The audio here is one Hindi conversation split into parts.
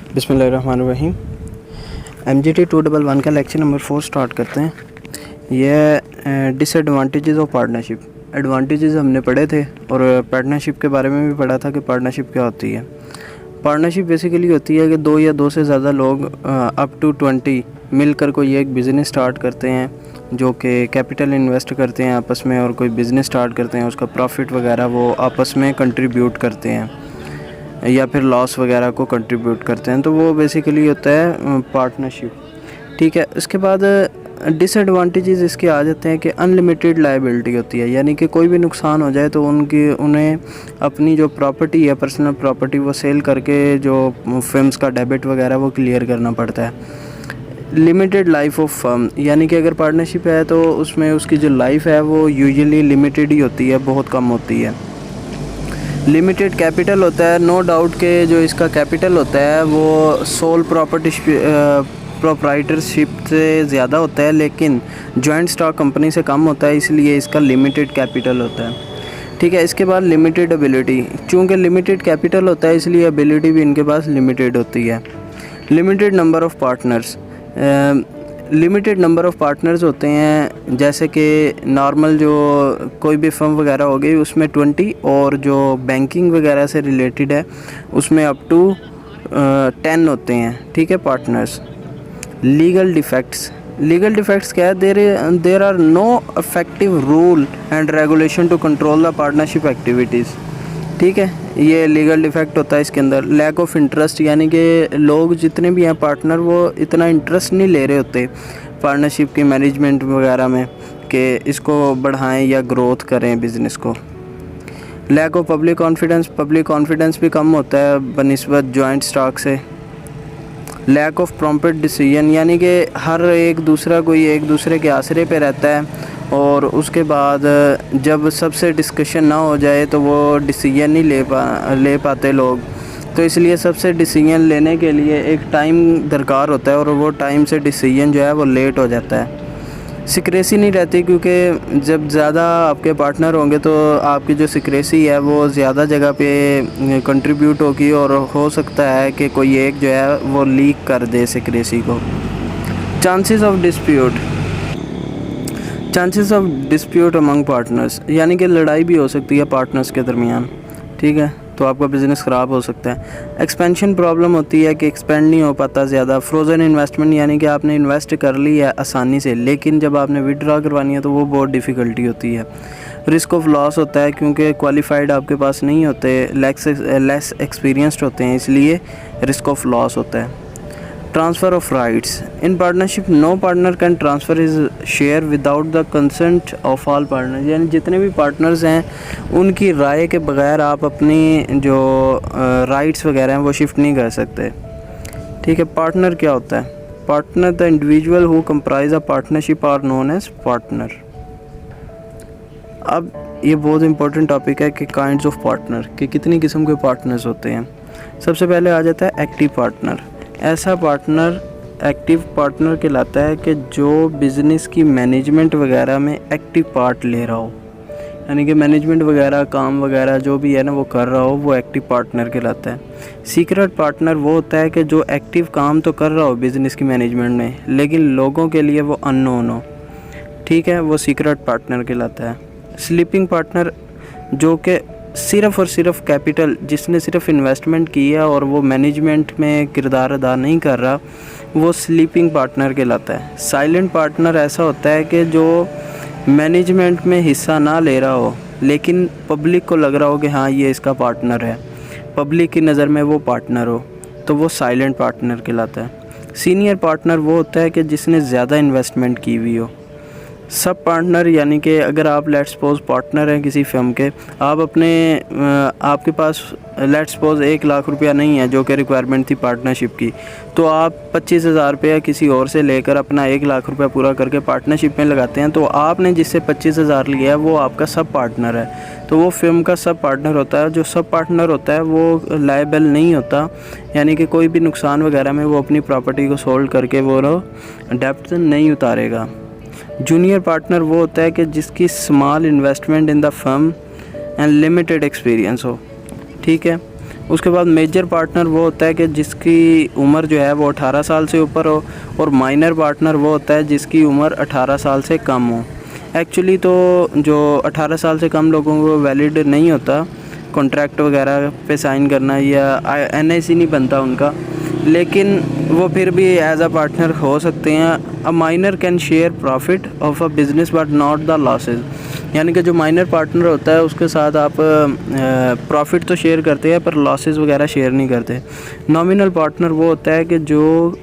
बिस्मिल्लाहिर्रहमानिर्रहीम। MGT 211 का लेक्चर नंबर 4 स्टार्ट करते हैं। यह डिसएडवांटेजेस ऑफ पार्टनरशिप। एडवांटेजेस हमने पढ़े थे और पार्टनरशिप के बारे में भी पढ़ा था कि पार्टनरशिप क्या होती है। पार्टनरशिप बेसिकली होती है कि दो या दो से ज़्यादा लोग अप टू 20 मिलकर कोई एक बिज़नेस स्टार्ट करते हैं, जो कि कैपिटल इन्वेस्ट करते हैं आपस में और कोई बिज़नेस स्टार्ट करते हैं। उसका प्रॉफिट वगैरह वो आपस में कंट्रीब्यूट करते हैं या फिर लॉस वगैरह को कंट्रीब्यूट करते हैं, तो वो बेसिकली होता है पार्टनरशिप। ठीक है, उसके बाद डिसएडवांटेजेस इसके आ जाते हैं कि अनलिमिटेड लायबिलिटी होती है, यानी कि कोई भी नुकसान हो जाए तो उन्हें अपनी जो प्रॉपर्टी है, पर्सनल प्रॉपर्टी, वो सेल करके जो फर्म्स का डेबिट वगैरह वो क्लियर करना पड़ता है। लिमिटेड लाइफ ऑफ फर्म, यानी कि अगर पार्टनरशिप है तो उसमें उसकी जो लाइफ है वो यूजुअली लिमिटेड ही होती है, बहुत कम होती है। लिमिटेड कैपिटल होता है, नो डाउट के जो इसका कैपिटल होता है वो सोल प्रॉपर्टी प्रोप्राइटरशिप से ज़्यादा होता है, लेकिन जॉइंट स्टॉक कंपनी से कम होता है, इसलिए इसका लिमिटेड कैपिटल होता है। ठीक है, इसके बाद लिमिटेड एबिलिटी। चूँकि लिमिटेड कैपिटल होता है इसलिए एबिलिटी भी इनके पास लिमिटेड होती है। Limited number of partners. Limited number of partners होते हैं, जैसे कि नॉर्मल जो कोई भी फर्म वगैरह हो गई उसमें 20, और जो बैंकिंग वगैरह से रिलेटेड है उसमें अप टू 10 होते हैं। ठीक है, partners. Legal defects. Legal defects क्या है? There are no effective rule and regulation to control the partnership activities. ठीक है, ये लीगल डिफेक्ट होता है इसके अंदर। लैक ऑफ इंटरेस्ट, यानी कि लोग जितने भी हैं पार्टनर वो इतना इंटरेस्ट नहीं ले रहे होते पार्टनरशिप की मैनेजमेंट वगैरह में कि इसको बढ़ाएं या ग्रोथ करें बिज़नेस को। Lack of public confidence. Public confidence भी कम होता है बनिस्बत जॉइंट स्टॉक से। लैक ऑफ प्रॉम्प्ट डिसीजन, यानी कि हर एक दूसरा कोई एक दूसरे के आसरे पे रहता है और उसके बाद जब सबसे डिस्कशन ना हो जाए तो वो डिसीजन नहीं ले पाते लोग, तो इसलिए सबसे डिसीजन लेने के लिए एक टाइम दरकार होता है और वो टाइम से डिसीजन जो है वो लेट हो जाता है। सिक्रेसी नहीं रहती, क्योंकि जब ज़्यादा आपके पार्टनर होंगे तो आपकी जो सिक्रेसी है वो ज़्यादा जगह पे कंट्रीब्यूट होगी और हो सकता है कि कोई एक जो है वो लीक कर दे सिक्रेसी को। Chances of dispute. Chances of dispute among partners, यानी कि लड़ाई भी हो सकती है पार्टनर्स के दरमियान। ठीक है, तो आपका बिज़नेस ख़राब हो सकता है। एक्सपेंशन प्रॉब्लम होती है कि एक्सपेंड नहीं हो पाता ज़्यादा। फ्रोज़न इन्वेस्टमेंट, यानी कि आपने इन्वेस्ट कर ली है आसानी से, लेकिन जब आपने विड्रॉ करवानी है तो वो बहुत डिफ़िकल्टी होती है। रिस्क ऑफ लॉस होता है, क्योंकि क्वालिफाइड आपके पास नहीं होते, लेस एक्सपीरियंस्ड होते हैं, इसलिए रिस्क ऑफ लॉस होता है। Transfer of rights. In partnership no partner can transfer his share without the consent of all partners, यानी जितने भी पार्टनर्स हैं उनकी राय के बगैर आप अपनी जो राइट्स वगैरह हैं वो शिफ्ट नहीं कर सकते। ठीक है, पार्टनर क्या होता है? Partner the individual who comprise a partnership are known as partner. अब ये बहुत इंपॉर्टेंट टॉपिक है कि काइंड्स ऑफ पार्टनर, कि कितनी किस्म के पार्टनर्स होते हैं। सबसे पहले आ जाता है एक्टिव पार्टनर। ऐसा पार्टनर एक्टिव पार्टनर कहलाता है कि जो बिज़नेस की मैनेजमेंट वगैरह में एक्टिव पार्ट ले रहा हो, यानी कि मैनेजमेंट वगैरह काम वगैरह जो भी है ना वो कर रहा हो, वो एक्टिव पार्टनर कहलाता है। सीक्रेट पार्टनर वो होता है कि जो एक्टिव काम तो कर रहा हो बिज़नेस की मैनेजमेंट में, लेकिन लोगों के लिए वो अननोन हो। ठीक है, वो सीक्रेट पार्टनर कहलाता है। स्लीपिंग पार्टनर, जो कि सिर्फ़ और सिर्फ कैपिटल, जिसने सिर्फ इन्वेस्टमेंट की है और वो मैनेजमेंट में किरदार अदा नहीं कर रहा, वो स्लीपिंग पार्टनर कहलाता है। साइलेंट पार्टनर ऐसा होता है कि जो मैनेजमेंट में हिस्सा ना ले रहा हो, लेकिन पब्लिक को लग रहा हो कि हाँ ये इसका पार्टनर है, पब्लिक की नज़र में वो पार्टनर हो, तो वो साइलेंट पार्टनर कहलाता है। सीनियर पार्टनर वो होता है कि जिसने ज़्यादा इन्वेस्टमेंट की हुई हो। सब पार्टनर, यानी कि अगर आप लेट्स सपोज पार्टनर हैं किसी फर्म के, आप आपके पास लेट्स सपोज 1 लाख रुपया नहीं है जो कि रिक्वायरमेंट थी पार्टनरशिप की, तो आप 25,000 रुपया किसी और से लेकर अपना 1 लाख रुपया पूरा करके पार्टनरशिप में लगाते हैं, तो आपने जिससे 25,000 लिया है वो आपका सब पार्टनर है, तो वो फर्म का सब पार्टनर होता है। जो सब पार्टनर होता है वो लायबल नहीं होता, यानी कि कोई भी नुकसान वगैरह में वो अपनी प्रॉपर्टी को सोल्व करके वो डेप्ट नहीं उतारेगा। जूनियर पार्टनर वो होता है कि जिसकी small investment in the firm and limited experience हो। ठीक है, उसके बाद मेजर पार्टनर वो होता है कि जिसकी उम्र जो है वो 18 साल से ऊपर हो, और माइनर पार्टनर वो होता है जिसकी उम्र 18 साल से कम हो। एक्चुअली तो जो 18 साल से कम लोगों को वैलिड नहीं होता कॉन्ट्रैक्ट वगैरह पे साइन करना, या NIC नहीं बनता उनका, लेकिन वो फिर भी एज अ पार्टनर हो सकते हैं। A minor can share profit of a business but not the losses, यानी कि जो माइनर पार्टनर होता है उसके साथ आप प्रॉफिट तो शेयर करते हैं पर लॉसेस वगैरह शेयर नहीं करते। नॉमिनल पार्टनर वो होता है कि जो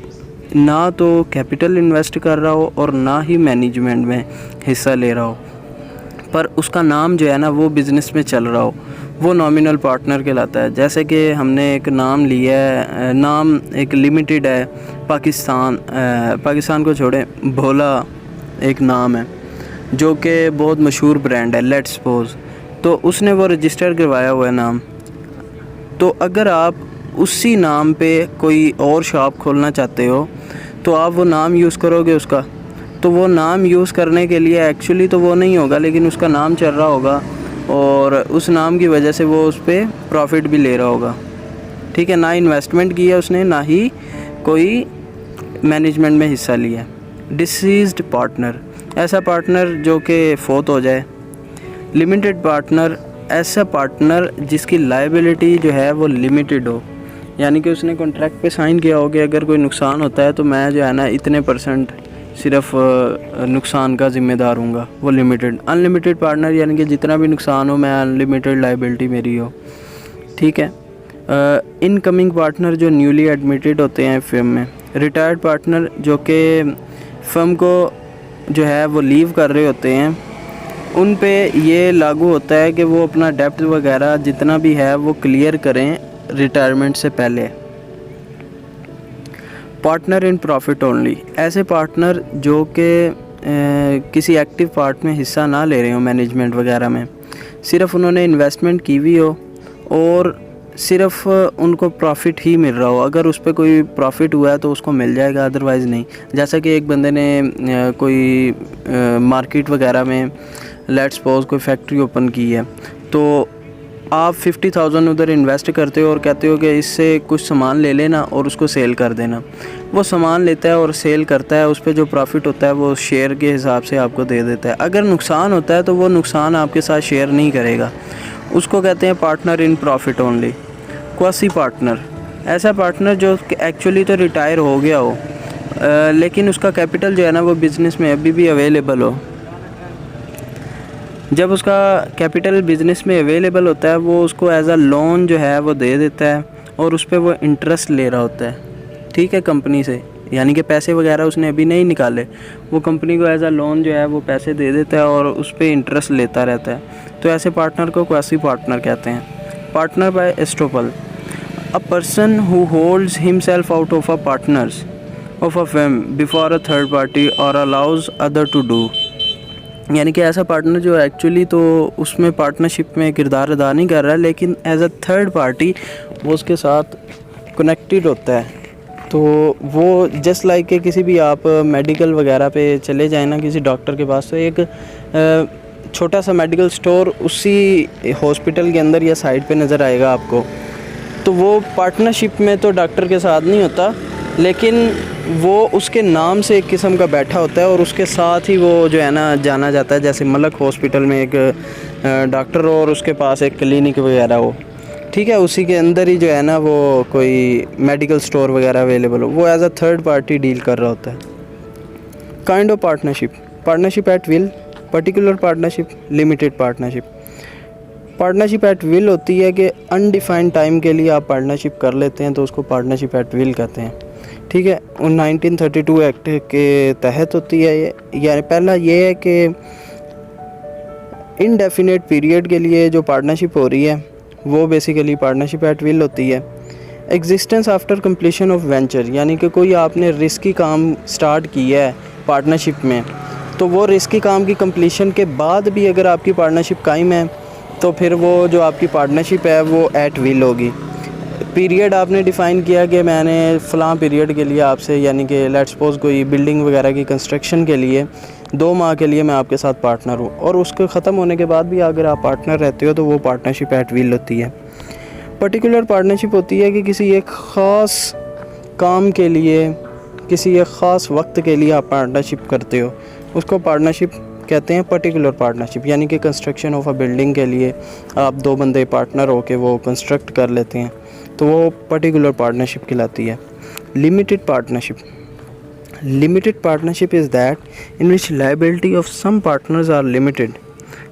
ना तो कैपिटल इन्वेस्ट कर रहा हो और ना ही मैनेजमेंट में हिस्सा ले रहा हो, पर उसका नाम जो है ना वो बिज़नेस में चल रहा हो, वो नॉमिनल पार्टनर कहलाता है। जैसे कि हमने एक नाम लिया है, नाम एक लिमिटेड है पाकिस्तान को छोड़ें, भोला एक नाम है जो कि बहुत मशहूर ब्रांड है, लेट्स सपोज, तो उसने वो रजिस्टर करवाया हुआ है नाम। तो अगर आप उसी नाम पे कोई और शॉप खोलना चाहते हो तो आप वो नाम यूज़ करोगे उसका, तो वो नाम यूज़ करने के लिए एक्चुअली तो वो नहीं होगा, लेकिन उसका नाम चल रहा होगा और उस नाम की वजह से वो उस पर प्रॉफिट भी ले रहा होगा। ठीक है, ना इन्वेस्टमेंट किया उसने, ना ही कोई मैनेजमेंट में हिस्सा लिया। डिसीज्ड पार्टनर, ऐसा पार्टनर जो कि फोत हो जाए। लिमिटेड पार्टनर, ऐसा पार्टनर जिसकी लायबिलिटी जो है वो लिमिटेड हो, यानी कि उसने कॉन्ट्रैक्ट पे साइन किया हो कि अगर कोई नुकसान होता है तो मैं जो है ना इतने % सिर्फ नुकसान का ज़िम्मेदार हूँगा, वो लिमिटेड। अनलिमिटेड पार्टनर यानी कि जितना भी नुकसान हो मैं अनलिमिटेड लायबिलिटी मेरी हो। ठीक है। इनकमिंग पार्टनर जो न्यूली एडमिटेड होते हैं फर्म में। रिटायर्ड पार्टनर जो कि फर्म को जो है वो लीव कर रहे होते हैं, उन पे ये लागू होता है कि वो अपना डेब्ट वगैरह जितना भी है वो क्लियर करें रिटायरमेंट से पहले। पार्टनर इन प्रॉफिट ओनली, ऐसे पार्टनर जो कि किसी एक्टिव पार्ट में हिस्सा ना ले रहे हो मैनेजमेंट वगैरह में, सिर्फ उन्होंने इन्वेस्टमेंट की हुई हो और सिर्फ उनको प्रॉफिट ही मिल रहा हो। अगर उस पर कोई प्रॉफिट हुआ है तो उसको मिल जाएगा, अदरवाइज़ नहीं। जैसा कि एक बंदे ने कोई मार्केट वगैरह में लेट्स सपोज कोई फैक्ट्री ओपन की है, तो आप 50,000 उधर इन्वेस्ट करते हो और कहते हो कि इससे कुछ सामान ले लेना और उसको सेल कर देना। वो सामान लेता है और सेल करता है, उस पर जो प्रॉफिट होता है वो शेयर के हिसाब से आपको दे देता है। अगर नुकसान होता है तो वो नुकसान आपके साथ शेयर नहीं करेगा, उसको कहते हैं partner in profit only. Quasi partner, ऐसा पार्टनर जो एक्चुअली तो रिटायर हो गया हो लेकिन उसका कैपिटल जो है ना वो बिज़नेस में अभी भी अवेलेबल हो। जब उसका कैपिटल बिज़नेस में अवेलेबल होता है वो उसको एज अ लोन जो है वो दे देता है और उस पर वो इंटरेस्ट ले रहा होता है। ठीक है, कंपनी से, यानी कि पैसे वगैरह उसने अभी नहीं निकाले, वो कंपनी को एज अ लोन जो है वो पैसे दे देता है और उस पर इंटरेस्ट लेता रहता है। तो ऐसे पार्टनर को क्वासी पार्टनर कहते हैं। Partner by estoppel, a person who holds himself out of a partners of a firm before a third party और अलाउज अदर टू डू, यानी कि ऐसा पार्टनर जो एक्चुअली तो उसमें पार्टनरशिप में किरदार अदा नहीं कर रहा है, लेकिन एज अ थर्ड पार्टी वो उसके साथ कनेक्टेड होता है। तो वो जस्ट लाइक कि किसी भी आप मेडिकल वगैरह पे चले जाएं ना किसी डॉक्टर के पास, तो एक छोटा सा मेडिकल स्टोर उसी हॉस्पिटल के अंदर या साइड पे नज़र आएगा आपको। तो वो पार्टनरशिप में तो डॉक्टर के साथ नहीं होता, लेकिन वो उसके नाम से एक किस्म का बैठा होता है और उसके साथ ही वो जो है ना जाना जाता है। जैसे मलक हॉस्पिटल में एक डॉक्टर हो और उसके पास एक क्लिनिक वगैरह हो, ठीक है, उसी के अंदर ही जो है ना वो कोई मेडिकल स्टोर वगैरह अवेलेबल हो, वो as a third party deal कर रहा होता है। Kind of partnership, partnership at will, particular partnership, limited partnership. Partnership at will होती है कि अनडिफाइंड टाइम के लिए आप पार्टनरशिप कर लेते हैं तो उसको पार्टनरशिप एट विल कहते हैं। ठीक है, 1932 एक्ट के तहत होती है ये। यानी पहला ये है कि इनडेफिनेट पीरियड के लिए जो पार्टनरशिप हो रही है वो बेसिकली पार्टनरशिप एट विल होती है। Existence after completion of venture, यानी कि कोई आपने रिस्की काम स्टार्ट किया है पार्टनरशिप में, तो वो रिस्की काम की कंप्लीशन के बाद भी अगर आपकी पार्टनरशिप कायम है तो फिर वो जो आपकी पार्टनरशिप है वो एट विल होगी। पीरियड आपने डिफ़ाइन किया कि मैंने फ़लाँ पीरियड के लिए आपसे, यानी कि लेट्स सपोज कोई बिल्डिंग वगैरह की कंस्ट्रक्शन के लिए 2 माह के लिए मैं आपके साथ पार्टनर हूँ, और उसके ख़त्म होने के बाद भी अगर आप पार्टनर रहते हो तो वो पार्टनरशिप एट विल होती है। पर्टिकुलर पार्टनरशिप होती है कि किसी एक ख़ास काम के लिए, किसी एक ख़ास वक्त के लिए आप पार्टनरशिप करते हो, उसको पार्टनरशिप कहते हैं। पर्टिकुलर पार्टनरशिप यानी कि कंस्ट्रक्शन ऑफ अ बिल्डिंग के लिए आप 2 बंदे पार्टनर हो के वो कंस्ट्रक्ट कर लेते हैं, तो वो पर्टिकुलर पार्टनरशिप कहलाती है। Limited partnership, limited partnership is that in which liability of some partners are limited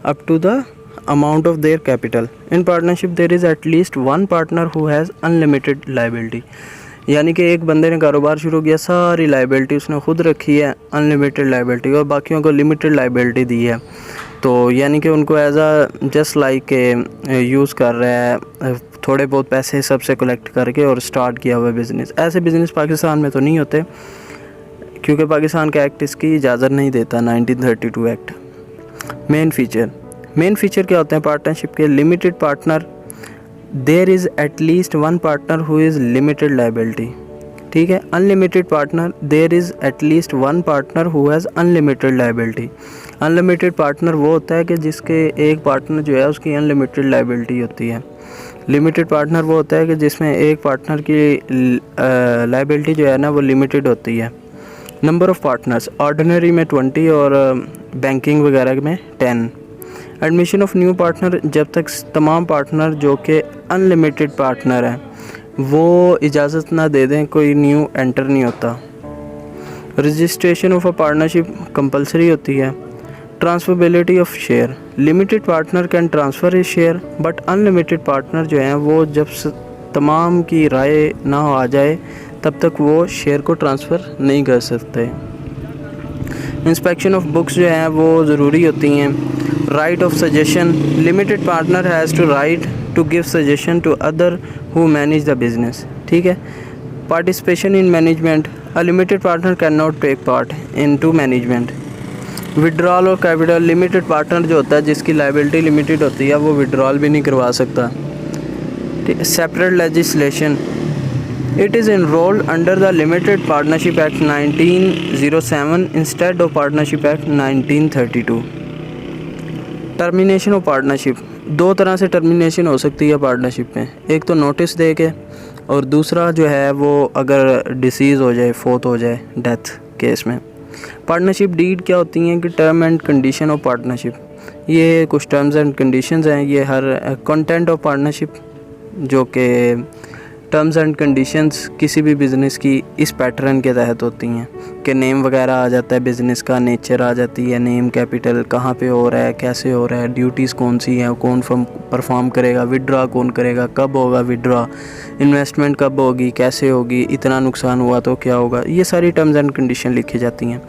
up to the amount of their capital. In partnership there is at least one partner who has unlimited liability. यानी कि एक बंदे ने कारोबार शुरू किया, सारी लाइबिलिटी उसने खुद रखी है अनलिमिटेड लाइबिलिटी, और बाकियों को लिमिटेड लाइबिलिटी दी है। तो यानी कि उनको एज आ जस्ट लाइक यूज़ कर रहा है, थोड़े बहुत पैसे सबसे कलेक्ट करके और स्टार्ट किया हुआ बिज़नेस। ऐसे बिज़नेस पाकिस्तान में तो नहीं होते, क्योंकि पाकिस्तान का एक्ट इसकी इजाज़त नहीं देता, 1932 एक्ट। मेन फीचर क्या होते हैं पार्टनरशिप के? Limited partner, there is at least one partner who is limited liability, ठीक है। Unlimited partner, there is at least one partner who has unlimited liability. Unlimited partner वो होता है कि जिसके एक पार्टनर जो है उसकी अनलिमिटेड लाइबिलिटी होती है। लिमिटेड पार्टनर वो होता है कि जिसमें एक पार्टनर की लाइबिलिटी जो है ना वो लिमिटेड होती है। नंबर ऑफ़ पार्टनर्स, ऑर्डिनरी में 20 और बैंकिंग वगैरह में 10। एडमिशन ऑफ न्यू पार्टनर, जब तक तमाम पार्टनर जो कि अनलिमिटेड पार्टनर हैं वो इजाज़त ना दे दें, कोई न्यू एंटर नहीं होता। Registration of a partnership compulsory होती है। Transferability of share, limited partner can transfer his share, but unlimited partner जो हैं वो जब तमाम की राय ना आ जाए तब तक वो शेयर को ट्रांसफ़र नहीं कर सकते। इंस्पेक्शन ऑफ बुक्स जो हैं वो ज़रूरी होती हैं। Right of suggestion, limited partner has to right to give suggestion to other who manage the business, ठीक है। Participation in management, a limited partner can not take part in to management. Withdrawal और कैपिटल, लिमिटेड पार्टनर जो होता है जिसकी लाइबिलिटी लिमिटेड होती है वो विड्रॉल भी नहीं करवा सकता, ठीक है। Separate legislation, it is enrolled under the Limited Partnership Act 1907 instead of Partnership Act 1932। Termination of partnership, 2 तरह से टर्मिनेशन हो सकती है पार्टनरशिप में, एक तो नोटिस दे के, और दूसरा जो है वो अगर डिसीज़ हो जाए, फोत हो जाए, डेथ केस में। पार्टनरशिप डीड क्या होती हैं कि term and condition of partnership, ये कुछ टर्म्स एंड कंडीशंस हैं। ये हर कंटेंट ऑफ पार्टनरशिप जो कि टर्म्स एंड कंडीशंस किसी भी बिज़नेस की इस पैटर्न के तहत होती हैं कि नेम वगैरह आ जाता है, बिज़नेस का नेचर आ जाती है, नेम, कैपिटल, कहाँ पे हो रहा है, कैसे हो रहा है, ड्यूटीज़ कौन सी हैं, कौन परफॉर्म करेगा, विड्रॉ कौन करेगा, कब होगा विड्रॉ, इन्वेस्टमेंट कब होगी, कैसे होगी, इतना नुकसान हुआ तो क्या होगा, ये सारी टर्म्स एंड कंडीशन लिखी जाती हैं।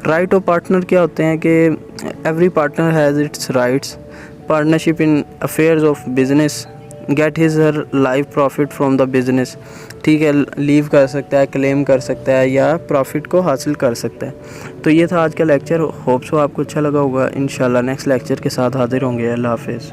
राइट ऑफ पार्टनर क्या होते हैं कि every partner has its rights. Partnership in affairs of business, get his her life profit from the business, ठीक है, लीव कर सकता है, क्लेम कर सकता है या प्रॉफिट को हासिल कर सकता है। तो ये था आज का लेक्चर, होप्स हो आपको अच्छा लगा होगा। इंशाल्लाह नेक्स्ट लेक्चर के साथ हाजिर होंगे। अल्लाह हाफिज़।